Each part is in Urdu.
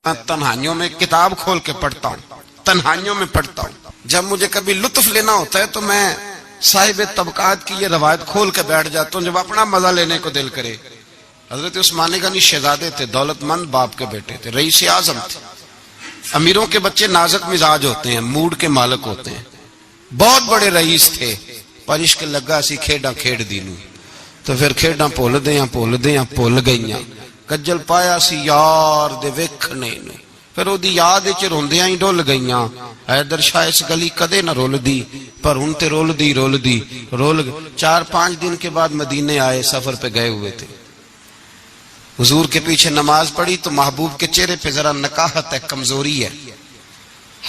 میں تنہائیوں میں کتاب کھول کے پڑھتا ہوں، تنہائیوں میں پڑھتا ہوں۔ جب مجھے کبھی لطف لینا ہوتا ہے تو میں صاحب طبقات کی یہ روایت کھول کے بیٹھ جاتا ہوں جب اپنا مزہ لینے کو دل کرے۔ حضرت عثمان غنی شہزادے تھے، دولت مند باپ کے بیٹے تھے، رئیس اعظم تھے۔ امیروں کے بچے نازک مزاج ہوتے ہیں، موڈ کے مالک ہوتے ہیں۔ بہت بڑے رئیس تھے، پر عشق لگا سی کھیڈاں کھیڈ دینوں، تو پھر کھیڈاں بھول گئیاں۔ کجل پایا سی یار دے ویکھنے نوں، پھر او دی یاد وچ روندیاں ہی ڈول گئیاں۔ حیدر شاہ اس گلی کدے نہ رول دی، پر ہن تے رول دی 4-5 دن کے بعد مدینے آئے، سفر پہ گئے ہوئے تھے۔ حضور کے پیچھے نماز پڑھی تو محبوب کے چہرے پہ ذرا نکاہت ہے، کمزوری ہے۔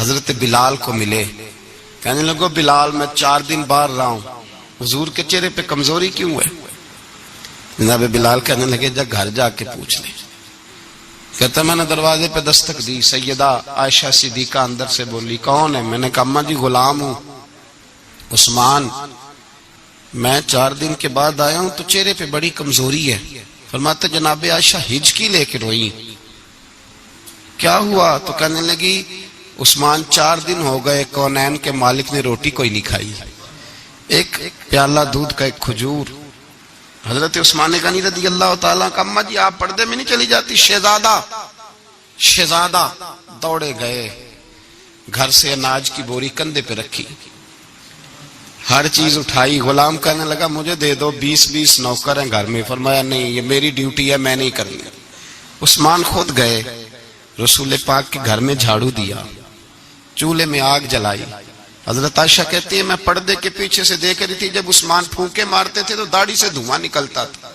حضرت بلال کو ملے، کہنے لگو بلال میں 4 دن باہر رہا ہوں، حضور کے چہرے پہ کمزوری کیوں ہے؟ جناب بلال کہنے لگے جا گھر جا کے پوچھ لے۔ کہتا میں نے دروازے پہ دستک دی، سیدہ عائشہ صدیقہ اندر سے بولی کون ہے؟ میں نے کہا اماں جی غلام ہوں عثمان، میں 4 دن کے بعد آیا ہوں تو چہرے پہ بڑی کمزوری ہے۔ فرماتا جناب عائشہ ہجکی لے کے روئی، کیا ہوا؟ تو کہنے لگی عثمان 4 دن ہو گئے کونین کے مالک نے روٹی کوئی نہیں کھائی، ایک پیالہ دودھ کا ایک کھجور۔ حضرت عثمان غنی رضی اللہ تعالیٰ کا اماں جی آپ پردے میں نہیں چلی جاتی؟ شہزادہ دوڑے گئے، گھر سے اناج کی بوری کندھے پہ رکھی، ہر چیز اٹھائی۔ غلام کہنے لگا مجھے دے دو، 20 نوکر ہیں گھر میں۔ فرمایا نہیں یہ میری ڈیوٹی ہے، میں نہیں کرنی۔ عثمان خود گئے، رسول پاک کے گھر میں جھاڑو دیا، چولہے میں آگ جلائی۔ حضرت عائشہ کہتی ہے میں پردے کے پیچھے سے دیکھ رہی تھی، جب عثمان پھونکے مارتے تھے تو داڑھی سے دھواں نکلتا تھا۔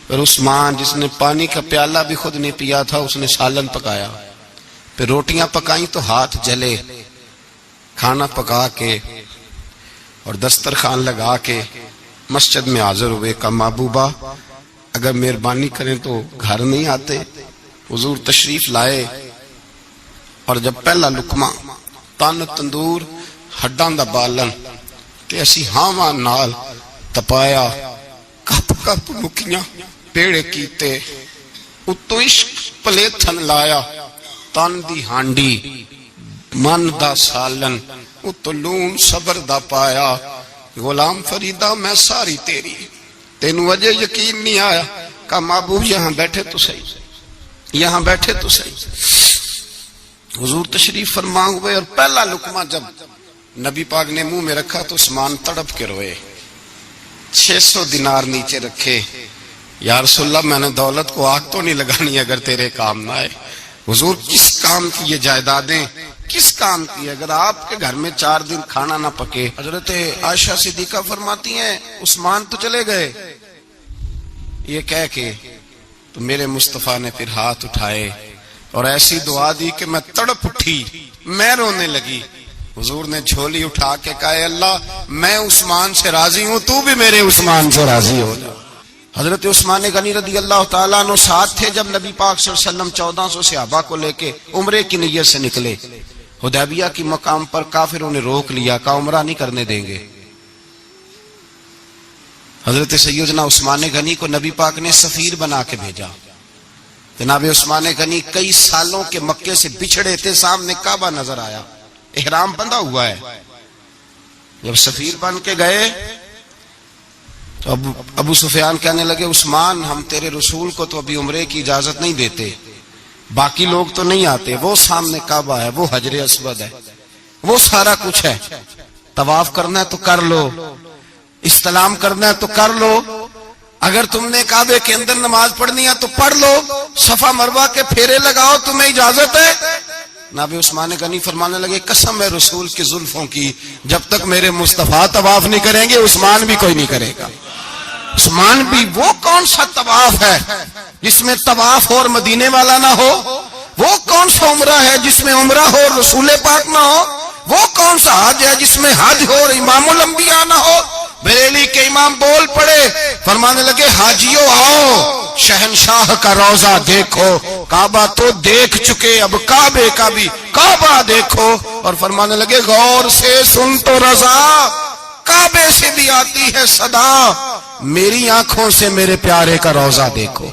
پھر عثمان جس نے پانی کا پیالہ بھی خود نہیں پیا تھا، اس نے سالن پکایا، پھر روٹیاں پکائیں تو ہاتھ جلے۔ کھانا پکا کے اور دسترخوان لگا کے مسجد میں حاضر ہوئے، کہا محبوبہ اگر مہربانی کریں تو گھر نہیں آتے؟ حضور تشریف لائے، اور جب پہلا لقمہ تن تندور ہڈاں دا بالن تے اسی ہاواں نال تپایا، کپ کپ مکیاں پیڑے کیتے، اتوں عشق پلیتھن لایا، تن دی ہانڈی من دا سالن، اتوں لون صبر دا پایا۔ غلام فریدہ میں ساری تیری، تینوں وجہ یقین نہیں آیا؟ کہا محبوب یہاں بیٹھے تو صحیح، یہاں بیٹھے تو صحیح۔ حضور تشریف فرما ہوئے، اور پہلا لقمہ جب نبی پاک نے منہ میں رکھا تو عثمان تڑپ کے روئے۔ 600 دینار نیچے رکھے، یا رسول اللہ میں نے دولت کو آگ تو نہیں لگانی اگر تیرے کام نہ آئے۔ حضور کس کام کی یہ جائیدادیں، کس کام کی؟ اگر آپ کے گھر میں 4 دن کھانا نہ پکے۔ حضرت عائشہ صدیقہ فرماتی ہیں عثمان تو چلے گئے، یہ کہہ کے تو میرے مصطفیٰ نے پھر ہاتھ اٹھائے اور ایسی دعا دی کہ میں تڑپ اٹھی، میں رونے لگی۔ حضور نے جھولی اٹھا کے کہا اے اللہ میں عثمان سے راضی ہوں، تو بھی میرے عثمان سے راضی ہو جا۔ حضرت عثمان غنی رضی اللہ تعالیٰ عنہ ساتھ تھے جب نبی پاک صلی اللہ علیہ وسلم 1400 صحابہ کو لے کے عمرے کی نیت سے نکلے۔ حدیبیہ کی مقام پر کافروں نے روک لیا، کہا عمرہ نہیں کرنے دیں گے۔ حضرت سیدنا عثمان غنی کو نبی پاک نے سفیر بنا کے بھیجا۔ جناب عثمان غنی کئی سالوں کے مکے سے بچھڑے تھے، سامنے کعبہ نظر آیا، احرام بندھا ہوا ہے۔ جب سفیر بن کے گئے تو ابو سفیان کہنے لگے عثمان ہم تیرے رسول کو تو ابھی عمرے کی اجازت نہیں دیتے، باقی لوگ تو نہیں آتے، وہ سامنے کعبہ ہے، وہ حجر اسود ہے، وہ سارا کچھ ہے، طواف کرنا ہے تو کر لو، استلام کرنا ہے تو کر لو، اگر تم نے کعبے کے اندر نماز پڑھنی ہے تو پڑھ لو، صفا مروہ کے پھیرے لگاؤ، تمہیں اجازت ہے۔ جناب عثمان غنی فرمانے لگے قسم ہے رسول کی زلفوں کی، جب تک میرے مصطفیٰ طواف نہیں کریں گے عثمان بھی کوئی نہیں کرے گا۔ عثمان بھی وہ کون سا طواف ہے جس میں طواف اور مدینے والا نہ ہو؟ وہ کون سا عمرہ ہے جس میں عمرہ ہو اور رسول پاک نہ ہو؟ وہ کون سا حج ہے جس میں حج ہو اور امام الانبیاء نہ ہو؟ بریلی کے امام بول پڑے، فرمانے لگے حاجیو آؤ شہنشاہ کا روضہ دیکھو، کعبہ تو دیکھ چکے اب کعبے کا بھی کعبہ دیکھو، اور فرمانے لگے غور سے سن تو رضا، کعبے سے بھی آتی ہے صدا، میری آنکھوں سے میرے پیارے کا روضہ دیکھو۔